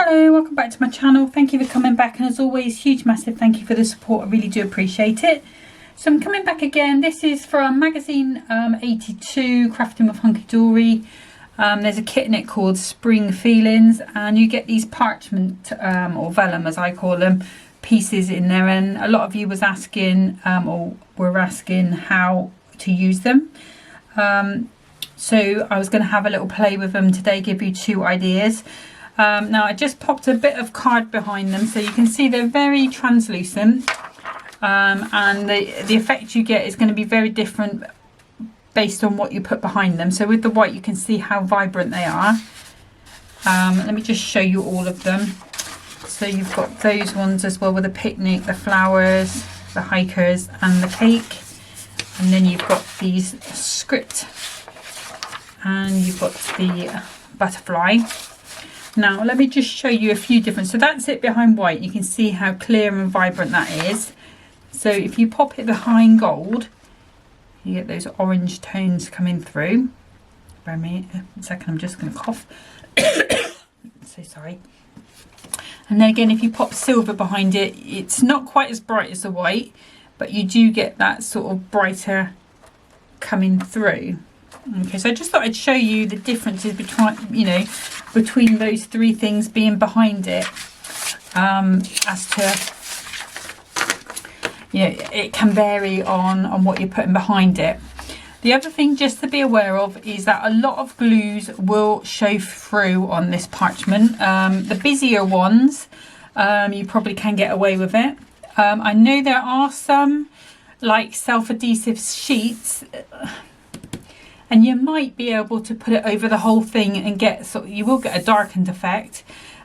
Hello, welcome back to my channel. Thank you for coming back, and as always, huge massive thank you for the support. I really do appreciate it. So I'm coming back again. This is from magazine 82, Crafting with Hunkydory. There's a kit in it called Spring Feelings, and you get these parchment or vellum as I call them pieces in there, and a lot of you was asking or were asking how to use them. So I was going to have a little play with them today, give you two ideas. Now I just popped a bit of card behind them so you can see they're very translucent, and the effect you get is going to be very different based on what you put behind them. So with the white you can see how vibrant they are. Let me just show you all of them. So you've got those ones as well with the picnic, the flowers, the hikers and the cake, and then you've got these script and you've got the butterfly. Now let me just show you a few different, so that's it behind white. You can see how clear and vibrant that is. So if you pop it behind gold, you get those orange tones coming through. Bear with me a second, I'm just going to cough. So sorry. And then again, if you pop silver behind it, it's not quite as bright as the white, but you do get that sort of brighter coming through. Okay, so I just thought I'd show you the differences between those three things being behind it, as to, it can vary on what you're putting behind it. The other thing just to be aware of is that a lot of glues will show through on this parchment. The busier ones, you probably can get away with it. I know there are some like self-adhesive sheets, and you might be able to put it over the whole thing and get, you will get a darkened effect,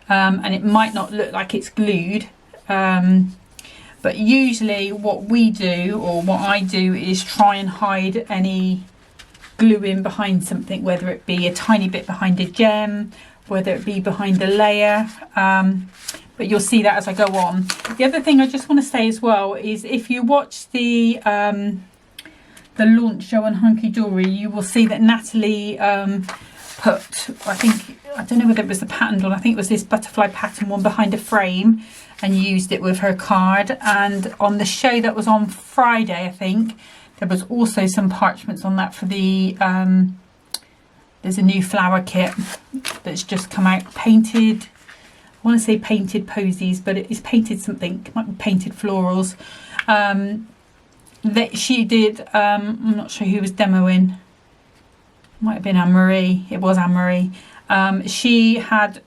and it might not look like it's glued. But usually what we do, or what I do, is try and hide any gluing behind something, whether it be a tiny bit behind a gem, whether it be behind a layer. But you'll see that as I go on. The other thing I just want to say as well is if you watch the launch show on Hunkydory, you will see that Natalie put, I don't know whether it was the patterned one, I think it was this butterfly pattern one behind a frame, and used it with her card. And on the show that was on Friday, I think, there was also some parchments on that for the, there's a new flower kit that's just come out, painted, I want to say painted posies, but it is painted something, it might be painted florals. That she did, I'm not sure who was demoing, might have been Anne-Marie, it was Anne-Marie. She had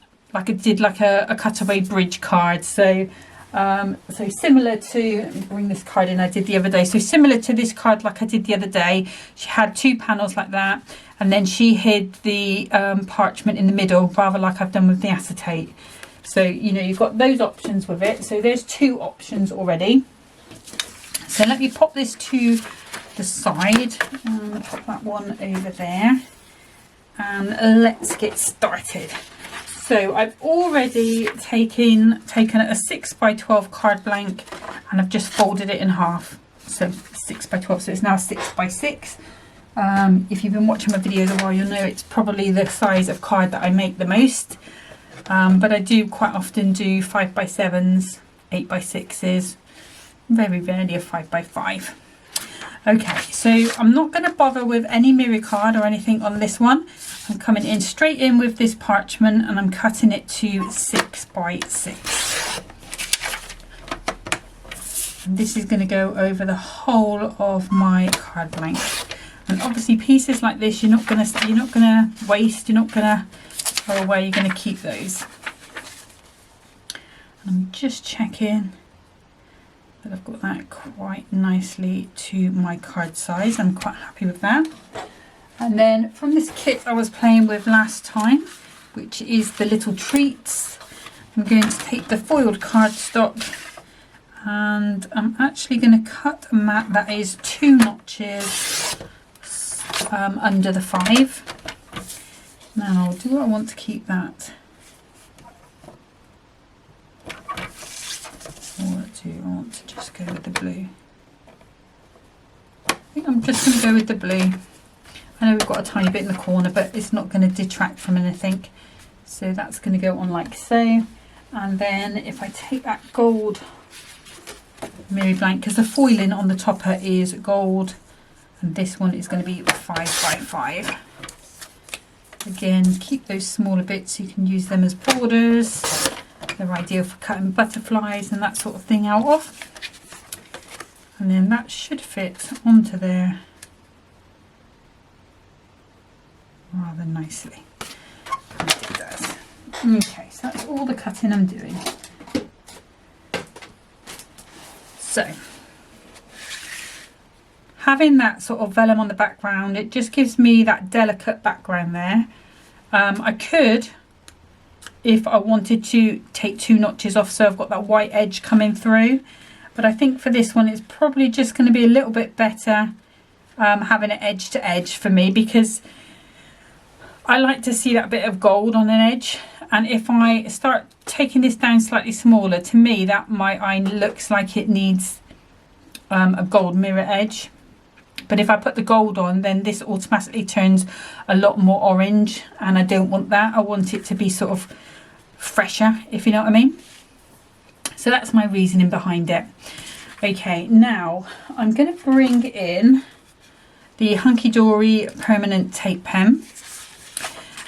did a cutaway bridge card, so similar to, let me bring this card in I did the other day, so similar to this card like I did the other day. She had two panels like that, and then she hid the parchment in the middle, rather like I've done with the acetate. So you've got those options with it, so there's two options already. So let me pop this to the side, pop that one over there, and let's get started. So I've already taken a 6 by 12 card blank, and I've just folded it in half. So 6 by 12, so it's now 6 by 6. If you've been watching my videos a while, you'll know it's probably the size of card that I make the most. But I do quite often do 5 by 7s, 8 by 6s, very rarely a 5 by 5. Okay, so I'm not going to bother with any mirror card or anything on this one. I'm coming in straight in with this parchment, and I'm cutting it to 6 by 6. And this is going to go over the whole of my card blank. And obviously pieces like this you're not going to waste, you're not going to throw away, you're going to keep those. And I'm just checking that I've got that quite nicely to my card size. I'm quite happy with that. And then from this kit I was playing with last time, which is the little treats, I'm going to take the foiled cardstock, and I'm actually going to cut a mat that is 2 notches under the 5. Now do I want to keep that, or do I want to just go with the blue? I think I'm just going to go with the blue. I know we've got a tiny bit in the corner, but it's not going to detract from anything. So that's going to go on like so. And then if I take that gold Mary Blank, because the foiling on the topper is gold, and this one is going to be 555. Again, keep those smaller bits, you can use them as borders. They're ideal for cutting butterflies and that sort of thing out of. And then that should fit onto there rather nicely. It does. Okay, so that's all the cutting I'm doing. So, having that sort of vellum on the background, it just gives me that delicate background there. I could, if I wanted to, take 2 notches off so I've got that white edge coming through. But I think for this one it's probably just going to be a little bit better having it edge to edge for me, because I like to see that bit of gold on an edge. And if I start taking this down slightly smaller, to me that my eye looks like it needs a gold mirror edge. But if I put the gold on, then this automatically turns a lot more orange, and I don't want that. I want it to be sort of fresher, if you know what I mean. So that's my reasoning behind it. Okay, now I'm going to bring in the Hunkydory permanent tape pen.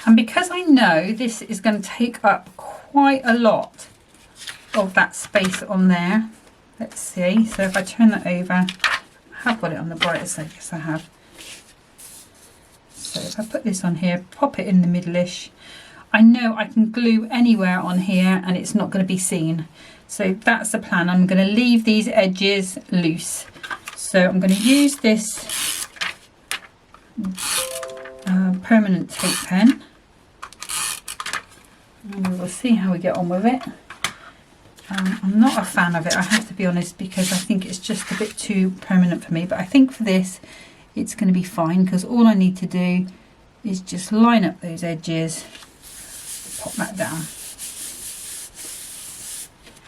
And because I know this is going to take up quite a lot of that space on there, let's see. So if I turn that over, I have got it on the brighter side, yes I have. So if I put this on here, pop it in the middle-ish, I know I can glue anywhere on here and it's not going to be seen. So that's the plan. I'm going to leave these edges loose. So I'm going to use this permanent tape pen, and we'll see how we get on with it. I'm not a fan of it, I have to be honest, because I think it's just a bit too permanent for me. But I think for this it's going to be fine, because all I need to do is just line up those edges, pop that down.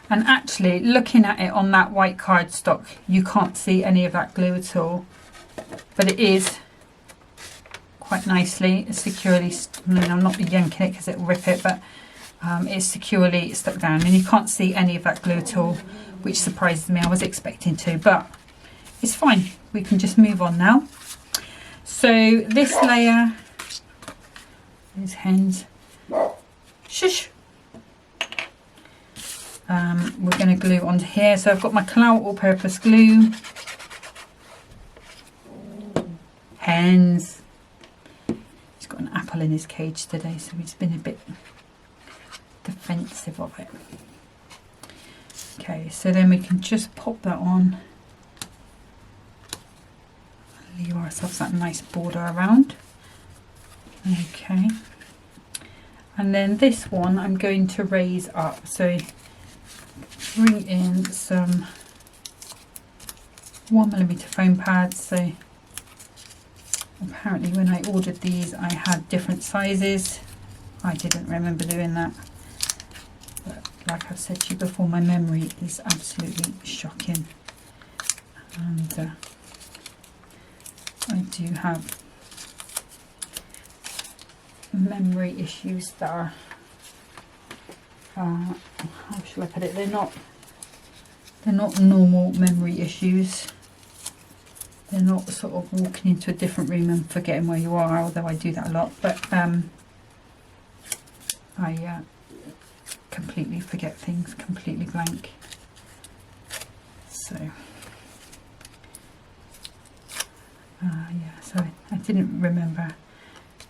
And actually, looking at it on that white cardstock, you can't see any of that glue at all. But it is quite nicely, securely, I'm not yanking it because it'll rip it, but it's securely stuck down, and you can't see any of that glue at all, which surprises me. I was expecting to, but it's fine. We can just move on now. So this layer, these hens, shush. We're going to glue onto here. So I've got my Clout all-purpose glue. Hens. He's got an apple in his cage today, so he's been a bit defensive of it. Okay, so then we can just pop that on. Leave ourselves that nice border around. Okay. And then this one I'm going to raise up. So bring in some 1mm foam pads. So apparently when I ordered these I had different sizes. I didn't remember doing that. But like I've said to you before, my memory is absolutely shocking. And I do have memory issues that are how shall I put it, they're not normal memory issues. They're not sort of walking into a different room and forgetting where you are, although I do that a lot, but I completely forget things, completely blank. So yeah, so I didn't remember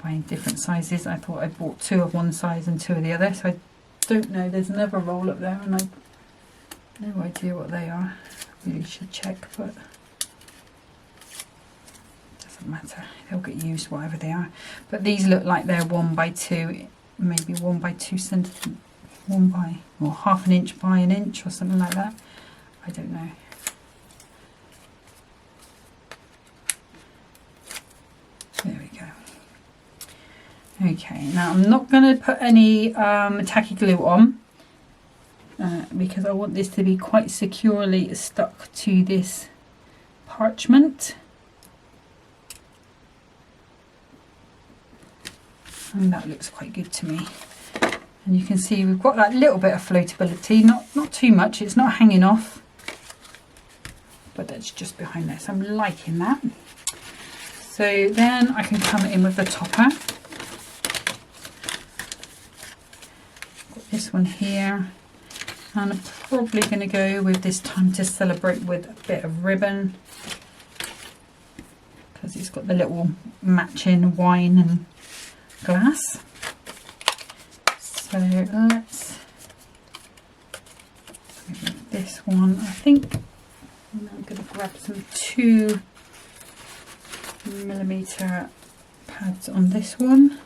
buying different sizes. I thought I bought 2 of one size and 2 of the other, so I don't know. There's another roll up there and I've no idea what they are. Really should check, but it doesn't matter, they'll get used whatever they are. But these look like they're 1 by 2, maybe 1 by 2 centimeters, 1 by, or half an inch by an inch or something like that. I don't know. There we go. Okay, now I'm not going to put any tacky glue on because I want this to be quite securely stuck to this parchment. And that looks quite good to me. And you can see we've got that little bit of floatability, not too much, it's not hanging off, but that's just behind there, so I'm liking that. So then I can come in with the topper. Got this one here, and I'm probably going to go with this Time to Celebrate with a bit of ribbon, because it's got the little matching wine and glass. So let's move this one. I think I'm going to grab some 2mm pads on this one.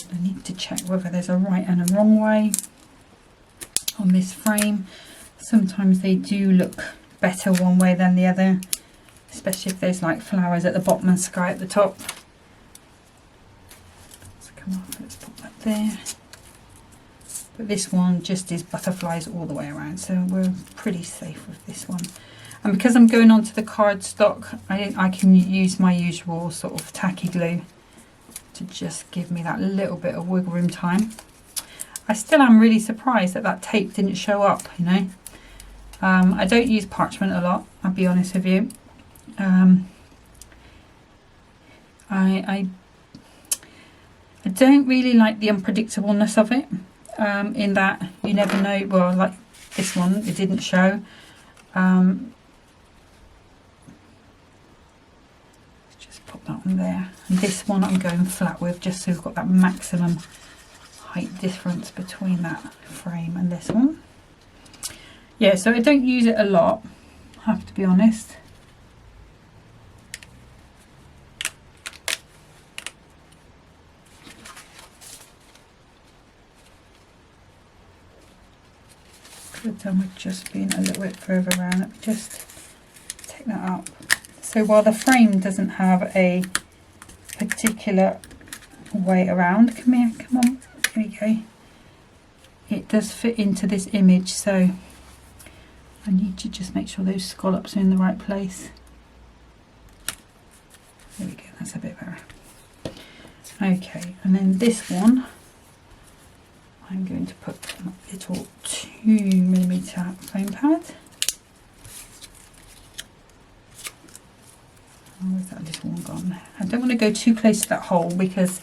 And I need to check whether there's a right and a wrong way on this frame. Sometimes they do look better one way than the other, especially if there's like flowers at the bottom and sky at the top. Let's come off, let's put that there. But this one just is butterflies all the way around, so we're pretty safe with this one. And because I'm going on to the cardstock, I can use my usual sort of tacky glue to just give me that little bit of wiggle room time. I still am really surprised that that tape didn't show up, you know. I don't use parchment a lot, I'll be honest with you. I don't really like the unpredictableness of it, in that you never know. Well, like this one, it didn't show. Let's just pop that on there. And this one I'm going flat with, just so we've got that maximum height difference between that frame and this one. Yeah, so I don't use it a lot, I have to be honest. Could have done with just being a little bit further around. Let me just take that up. So while the frame doesn't have a particular way around, come here, come on, here we go. It does fit into this image, so I need to just make sure those scallops are in the right place. There we go, that's a bit better. Okay, and then this one, I'm going to put a little 2mm foam pad. Where's that little one gone? I don't want to go too close to that hole, because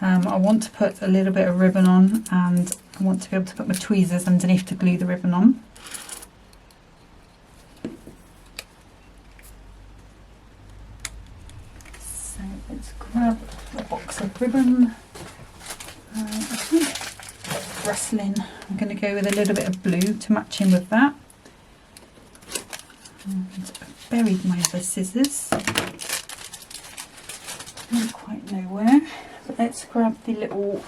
I want to put a little bit of ribbon on, and I want to be able to put my tweezers underneath to glue the ribbon on. So let's grab a box of ribbon. I think rustling, I'm going to go with a little bit of blue to match in with that. And I've buried my other scissors. Don't quite know where. But let's grab the little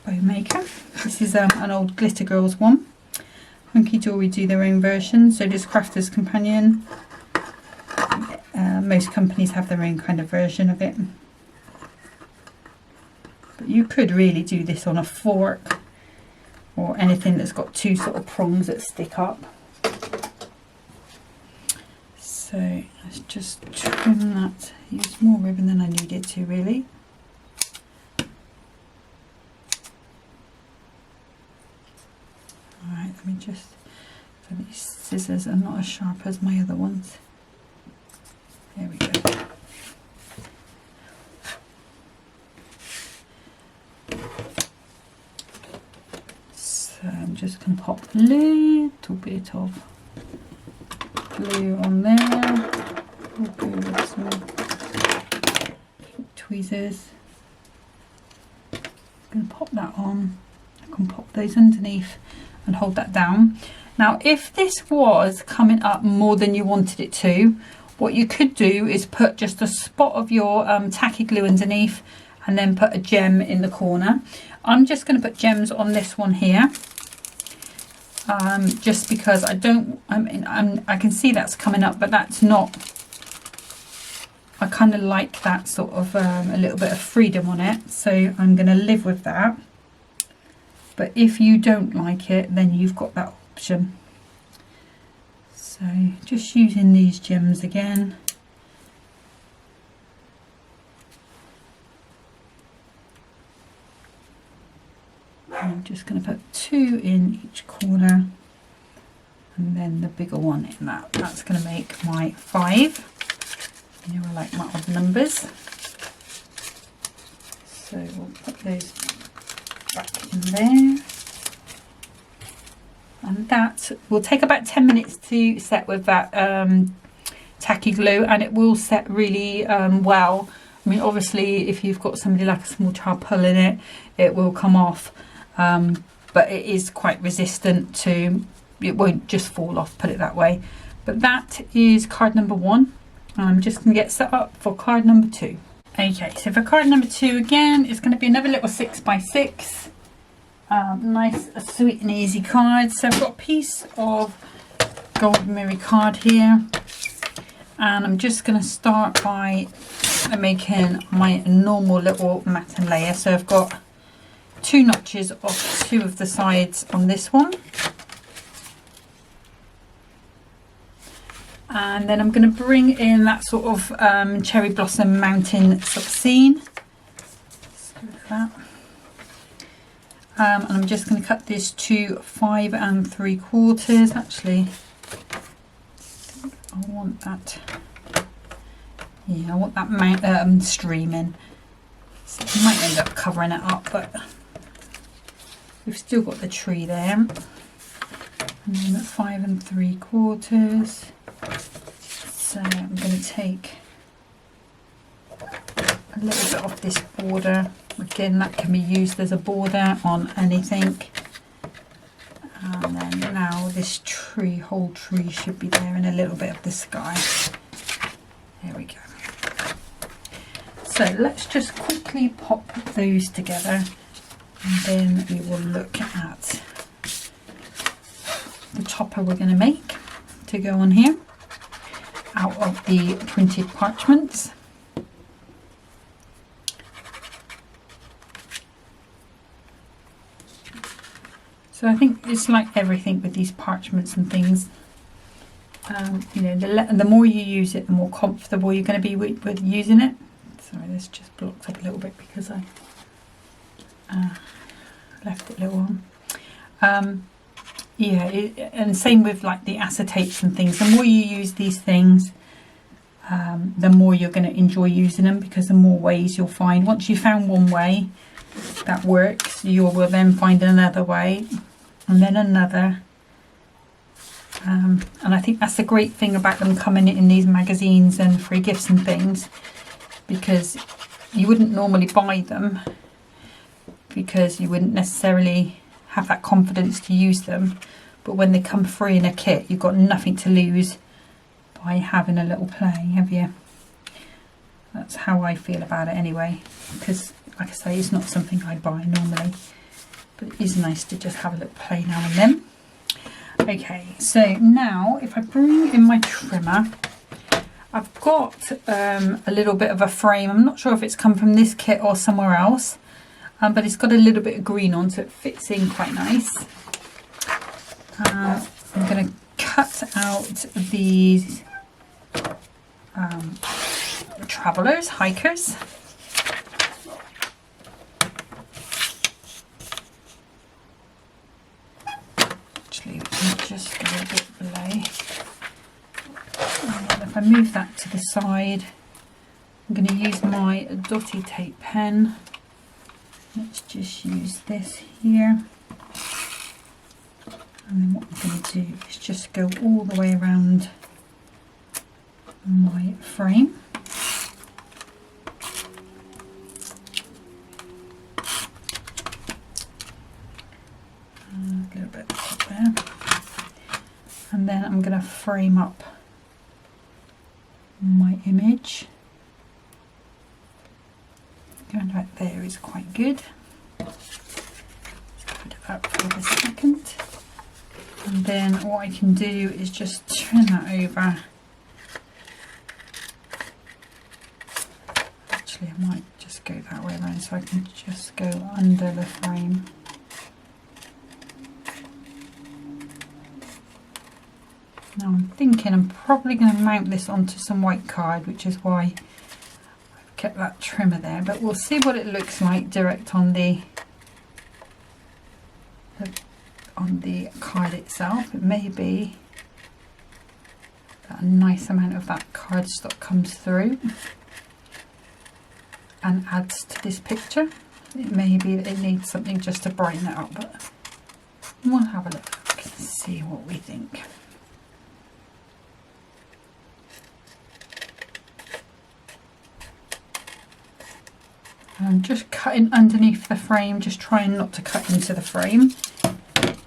bow maker. This is an old Glitter Girls one. Hunkydory do their own version, so does Crafter's Companion. Most companies have their own kind of version of it. But you could really do this on a fork or anything that's got two sort of prongs that stick up. So let's just trim that. Use more ribbon than I needed to, really. Alright, let me just, so these scissors are not as sharp as my other ones. There we go. So I'm just going to pop a little bit of glue on there. We'll go with some tweezers. I'm going to pop that on. I can pop those underneath and hold that down. Now, if this was coming up more than you wanted it to, what you could do is put just a spot of your tacky glue underneath, and then put a gem in the corner. I'm just going to put gems on this one here, just because I don't, I can see that's coming up, but that's not, I kind of like that sort of a little bit of freedom on it, so I'm going to live with that. But if you don't like it, then you've got that option. So just using these gems again, I'm just going to put 2 in each corner, and then the bigger one in that. That's going to make my 5. You know, I like my odd numbers. So we'll put those back in there. And that will take about 10 minutes to set with that tacky glue, and it will set really well. I mean, obviously if you've got somebody like a small child pulling it, it will come off, but it is quite resistant to, it won't just fall off, put it that way. But that is card number 1. I'm just going to get set up for card number 2. Okay, so for card number 2 again, it's going to be another little 6x6. Nice, sweet and easy card. So I've got a piece of gold mirror card here, and I'm just going to start by making my normal little matten layer. So I've got 2 notches off 2 of the sides on this one, and then I'm going to bring in that sort of cherry blossom mountain sort of scene. Let's go with that. And I'm just going to cut this to 5 3/4. Actually, I want that. Yeah, I want that streaming. So I might end up covering it up, but we've still got the tree there. And then at 5 3/4. So I'm going to take a little bit off this border. Again, that can be used as a border on anything. And then now this tree, whole tree should be there, and a little bit of the sky. There we go. So let's just quickly pop those together, and then we will look at the topper we're going to make to go on here out of the printed parchments. So I think it's like everything with these parchments and things, you know, the more you use it, the more comfortable you're going to be with using it. Sorry, this just blocked up a little bit because I left it a little on. Yeah, and same with like the acetates and things. The more you use these things, the more you're going to enjoy using them, because the more ways you'll find. Once you've found one way that works, you will then find another way, and then another. And I think that's the great thing about them coming in these magazines and free gifts and things, because you wouldn't normally buy them because you wouldn't necessarily have that confidence to use them, but when they come free in a kit, you've got nothing to lose by having a little play, have you? That's how I feel about it anyway, because like I say, it's not something I buy normally, but it is nice to just have a little play now and then. Okay, so now if I bring in my trimmer, I've got a little bit of a frame. I'm not sure if it's come from this kit or somewhere else, but it's got a little bit of green on, so it fits in quite nice. I'm going to cut out these travellers, hikers. Actually, we can just go a bit below. And if I move that to the side, I'm going to use my dotty tape pen. Let's just use this here. And then what I'm going to do is just go all the way around my frame. A little bit up there. And then I'm going to frame up my image. Going right there is quite good. Let's put it up for a second. And then what I can do is just turn that over. Actually, I might just go that way around so I can just go under the frame. Now I'm thinking I'm probably going to mount this onto some white card, which is why I've kept that trimmer there, but we'll see what it looks like direct on the on the card itself. It may be that a nice amount of that cardstock comes through and adds to this picture. It may be that it needs something just to brighten it up, but we'll have a look and see what we think. I'm just cutting underneath the frame, just trying not to cut into the frame.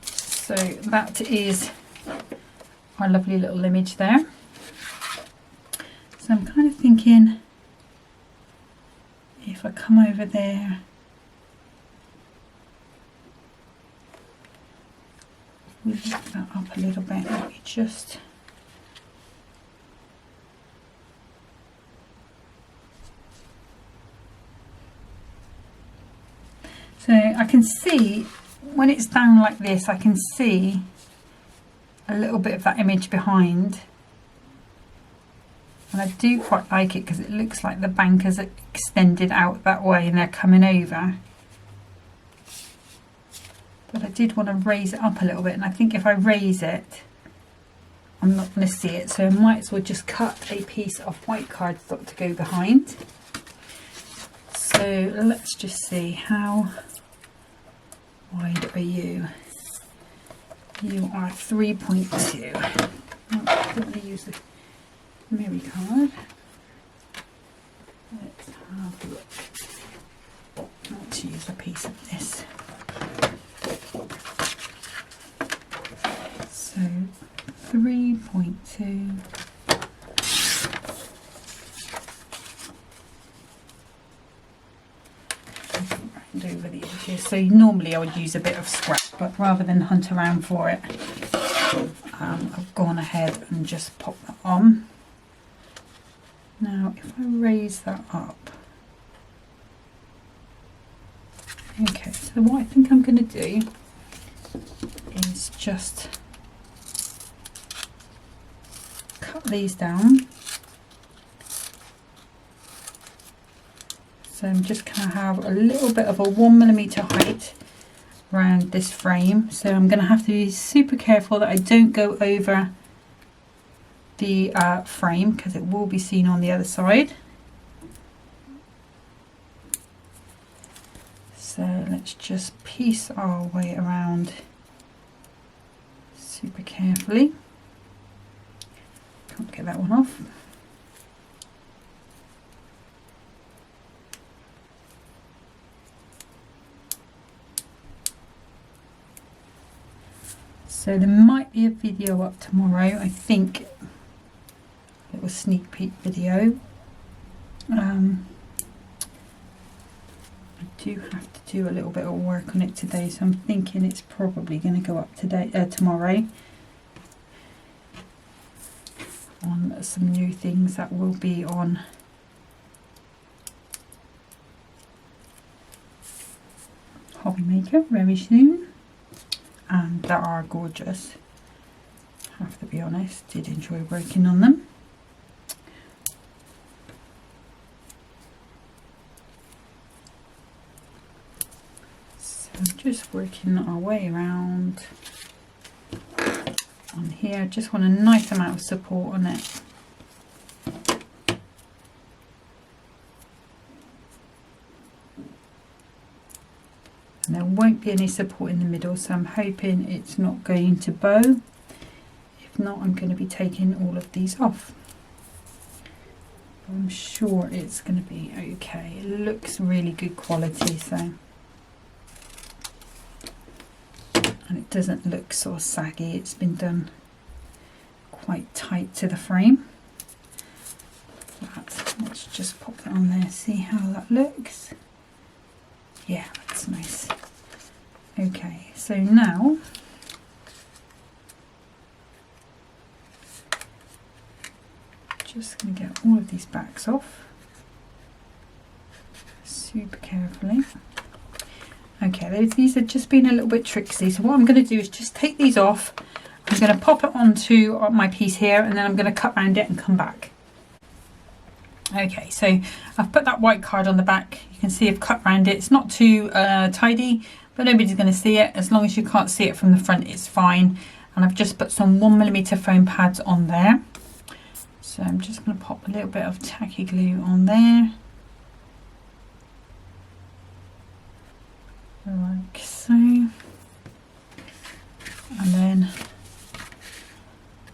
So that is our lovely little image there. So I'm kind of thinking if I come over there, we lift that up a little bit, let me just so I can see when it's down like this, I can see a little bit of that image behind, and I do quite like it because it looks like the bank has extended out that way and they're coming over. But I did want to raise it up a little bit, and I think if I raise it I'm not going to see it, so I might as well just cut a piece of white cardstock to go behind. So let's just see, how wide are you? You are 3.2. I don't want to use the mirror card. Let's have a look. Let's use a piece of this. So 3.2. Over the edges. So normally I would use a bit of scrap, but rather than hunt around for it, I've gone ahead and just popped that on. Now if I raise that up, okay, so what I think I'm going to do is just cut these down. So I'm just going to have a little bit of a 1mm height around this frame. So I'm going to have to be super careful that I don't go over the frame, because it will be seen on the other side. So let's just piece our way around super carefully. Can't get that one off. So there might be a video up tomorrow, I think, a little sneak peek video. I do have to do a little bit of work on it today, so I'm thinking it's probably going to go up today, tomorrow, on some new things that will be on Hobby Maker very soon. And that are gorgeous, I have to be honest, did enjoy working on them. So I'm just working our way around on here, just want a nice amount of support on it. And there won't be any support in the middle, so I'm hoping it's not going to bow. If not, I'm going to be taking all of these off. I'm sure it's going to be okay. It looks really good quality, so, and it doesn't look sort of saggy. It's been done quite tight to the frame. Let's just pop that on there, see how that looks. Yeah, that's nice. Okay, so now just going to get all of these backs off super carefully. Okay, these have just been a little bit tricksy, so what I'm going to do is just take these off. I'm going to pop it onto my piece here, and then I'm going to cut around it and come back. Okay, so I've put that white card on the back. You can see I've cut around it. It's not too tidy, but nobody's going to see it. As long as you can't see it from the front, it's fine. And I've just put some 1mm foam pads on there. So I'm just going to pop a little bit of tacky glue on there. Like so. And then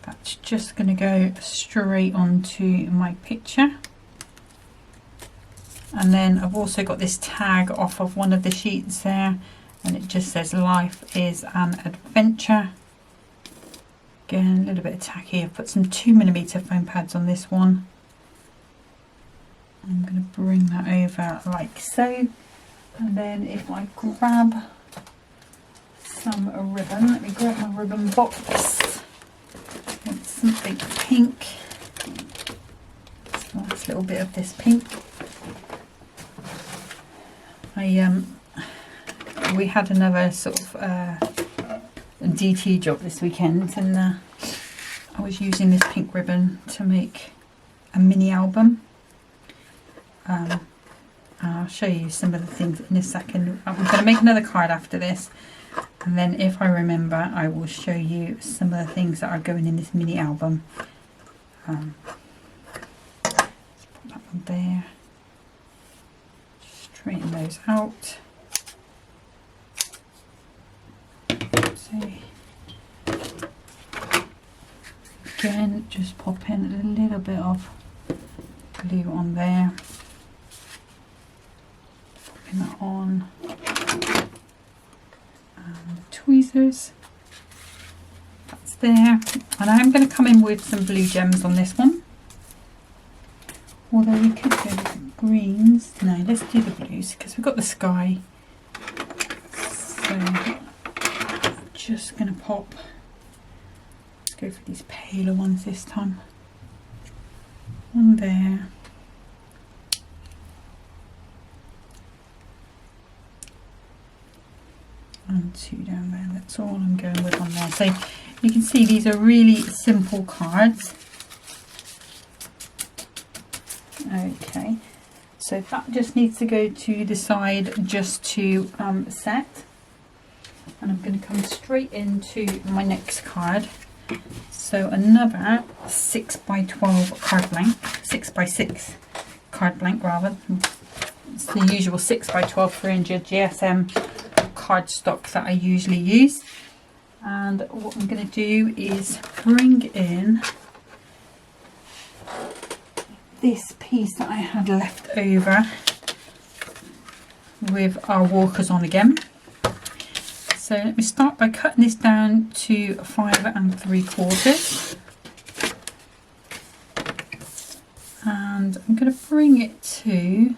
that's just going to go straight onto my picture. And then I've also got this tag off of one of the sheets there, and it just says life is an adventure. Again, a little bit of tacky. I've put some 2mm foam pads on this one. I'm going to bring that over like so. And then if I grab some ribbon, let me grab my ribbon box. I want something pink. Just a nice little bit of this pink. We had another sort of DT job this weekend, and I was using this pink ribbon to make a mini album. I'll show you some of the things in a second. I'm going to make another card after this, and then if I remember I will show you some of the things that are going in this mini album. Put that one there. Straighten those out. So again, just pop in a little bit of glue on there. Popping that on. And tweezers. That's there. And I'm going to come in with some blue gems on this one. Although we could go with greens. No, let's do the blues because we've got the sky. So I'm just going to pop. Let's go for these paler ones this time. One there. And two down there. That's all I'm going with on there. So you can see these are really simple cards. Okay, so that just needs to go to the side just to set. And I'm going to come straight into my next card. So another 6x12 card blank, 6x6 card blank rather. It's the usual 6x12 300 GSM cardstock that I usually use. And what I'm going to do is bring in this piece that I had left over with our walkers on again. So let me start by cutting this down to 5 3/4, and I'm going to bring it to,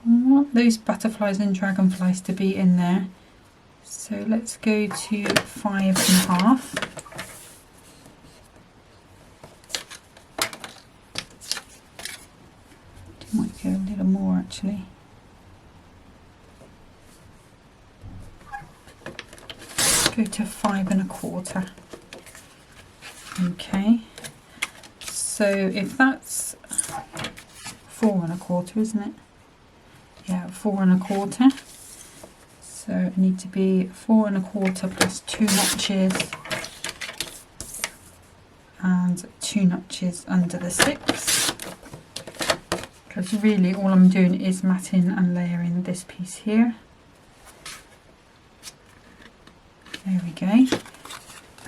I want those butterflies and dragonflies to be in there, so let's go to 5 1/2. Might go a little more actually. Go to 5 1/4. Okay, so if that's 4 1/4, isn't it? Yeah, 4 1/4. So it need to be 4 1/4 plus 2 notches and 2 notches under the 6. Because really all I'm doing is matting and layering this piece here. There we go.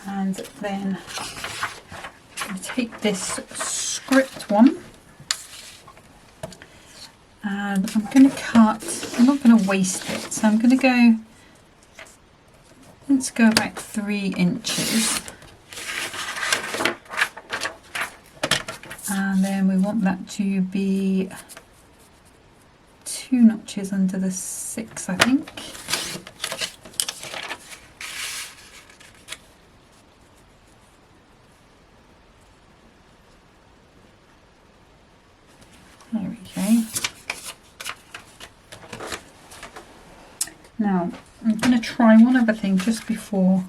And then I'm going to take this script one and I'm going to cut, I'm not going to waste it, so I'm going to go, let's go about 3 inches. And then we want that to be 2 notches under the 6, I think. There we go. Now I'm going to try one other thing just before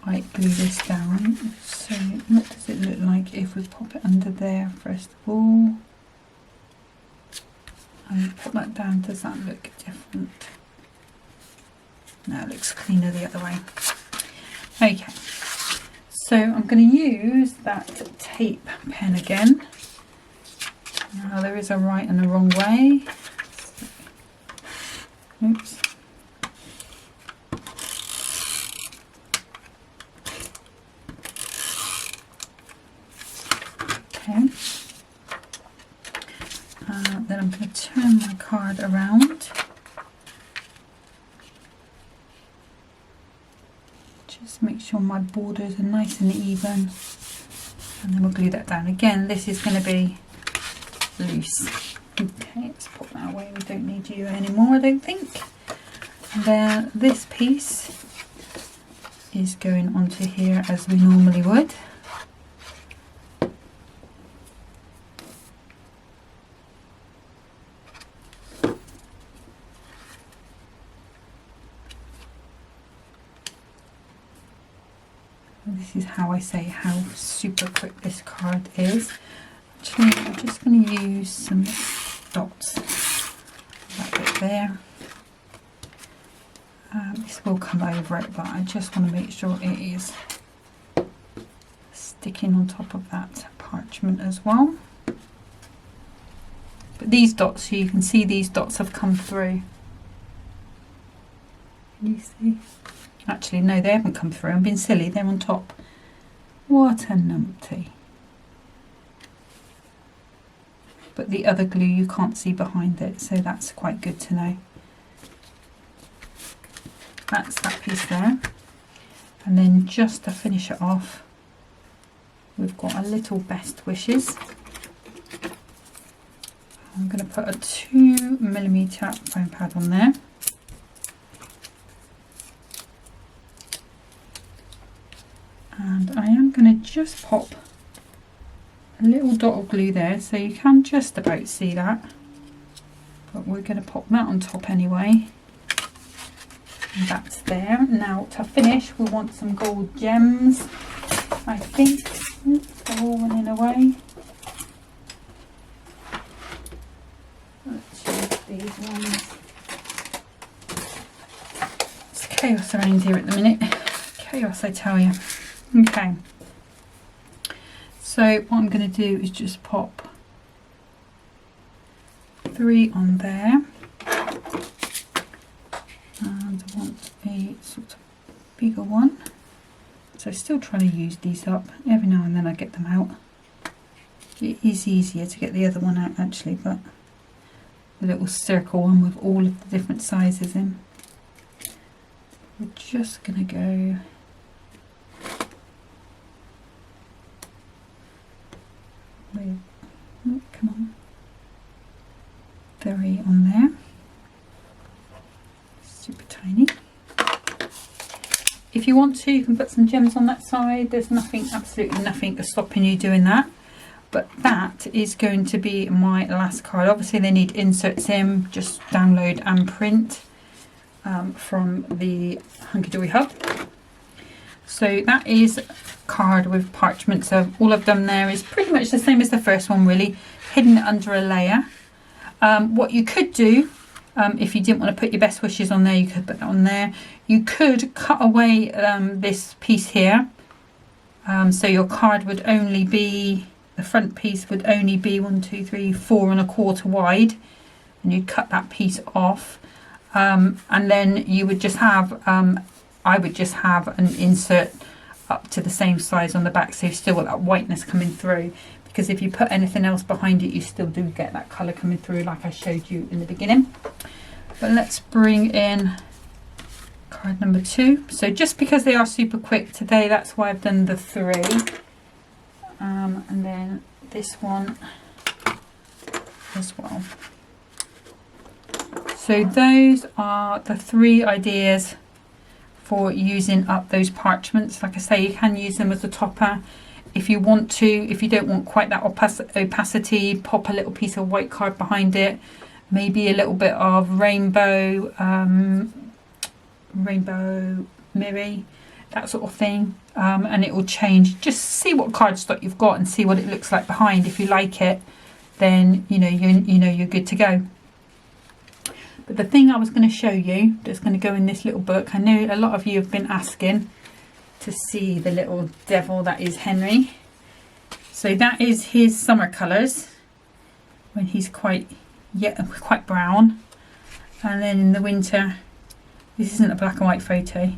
I glue this down. So what does it look like if we pop it under there first of all and put that down? Does that look different? Now it looks cleaner the other way. Okay, so I'm going to use that tape pen again. Now there is a right and a wrong way. Oops. Okay. Then I'm going to turn my card around. Just make sure my borders are nice and even. And then we'll glue that down. Again, this is going to be loose. Okay, let's put that away. We don't need you anymore, I don't think. And then this piece is going onto here as we normally would. This is how I say how super quick this card is. Actually, I'm just going to use some dots. That bit there. This will come over it, but I just want to make sure it is sticking on top of that parchment as well. But these dots, so you can see these dots have come through. Can you see? Actually, no, they haven't come through. I'm being silly. They're on top. What a numpty. But the other glue you can't see behind it, so that's quite good to know. That's that piece there. And then just to finish it off, we've got a little best wishes. I'm going to put a 2mm foam pad on there. And I am going to just pop a little dot of glue there, so you can just about see that. But we're going to pop that on top anyway. And that's there. Now to finish, we want some gold gems. I think they're all running away. Let's use these ones. It's chaos around here at the minute. Chaos, I tell you. Okay, so what I'm going to do is just pop 3 on there, and I want a sort of bigger one, so still trying to use these up. Every now and then I get them out. It is easier to get the other one out actually, but the little circle one with all of the different sizes in. We're just going to go with, oh, come on, 3 on there, super tiny. If you want to, you can put some gems on that side. There's nothing, absolutely nothing stopping you doing that. But that is going to be my last card. Obviously they need inserts in, just download and print from the Hunkydory Hub. So that is card with parchment. So all I've done there is pretty much the same as the first one, really, hidden it under a layer. What you could do, if you didn't want to put your best wishes on there, you could put that on there. You could cut away this piece here, so your card would only be, the front piece would only be 1, 2, 3, 4 1/4 wide, and you'd cut that piece off, and then you would just have I would just have an insert up to the same size on the back, so you've still got that whiteness coming through, because if you put anything else behind it, you still do get that colour coming through like I showed you in the beginning. But let's bring in card number 2. So just because they are super quick today, that's why I've done the 3. And then this one as well. So those are the 3 ideas for using up those parchments. Like I say, you can use them as a topper if you want to. If you don't want quite that opacity, pop a little piece of white card behind it, maybe a little bit of rainbow mirror, that sort of thing, and it will change. Just see what cardstock you've got and see what it looks like behind. If you like it, then you know you're good to go. But the thing I was going to show you that's going to go in this little book, I know a lot of you have been asking to see the little devil that is Henry. So that is his summer colours when he's quite brown, and then in the winter, this isn't a black and white photo,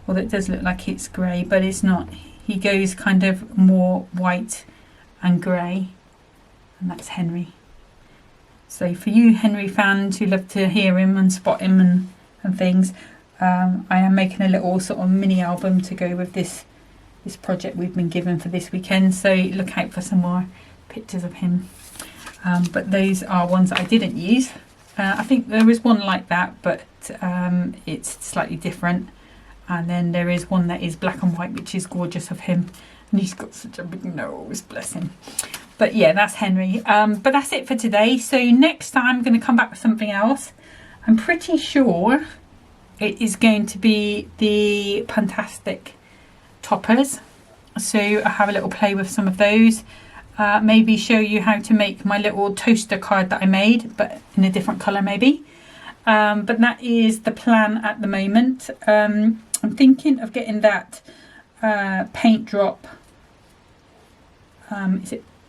although it does look like it's grey, but it's not. He goes kind of more white and grey, and that's Henry. So for you Henry fans who love to hear him and spot him and things, I am making a little sort of mini album to go with this project we've been given for this weekend, so look out for some more pictures of him. But those are ones that I didn't use. I think there is one like that, but it's slightly different. And then there is one that is black and white, which is gorgeous of him. And he's got such a big nose, bless him. But yeah, that's Henry. But that's it for today. So next time I'm going to come back with something else. I'm pretty sure it is going to be the Fantastic toppers. So I'll have a little play with some of those. Maybe show you how to make my little toaster card that I made, but in a different colour maybe. But that is the plan at the moment. I'm thinking of getting that paint drop.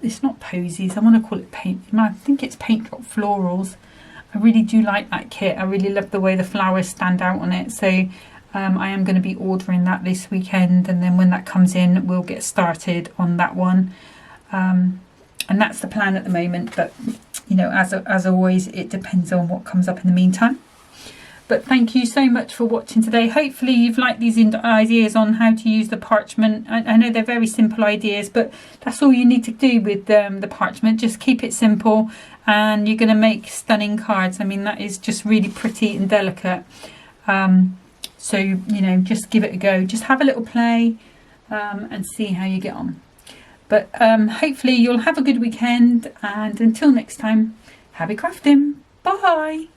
It's not posies, I want to call it paint. I think it's paint drop florals. I really do like that kit. I really love the way the flowers stand out on it. So I am going to be ordering that this weekend, and then when that comes in we'll get started on that one. And that's the plan at the moment, but you know, as always, it depends on what comes up in the meantime. But thank you so much for watching today. Hopefully you've liked these ideas on how to use the parchment. I know they're very simple ideas, but that's all you need to do with the parchment. Just keep it simple and you're going to make stunning cards. I mean, that is just really pretty and delicate. So, you know, just give it a go. Just have a little play and see how you get on. But hopefully you'll have a good weekend, and until next time, happy crafting. Bye.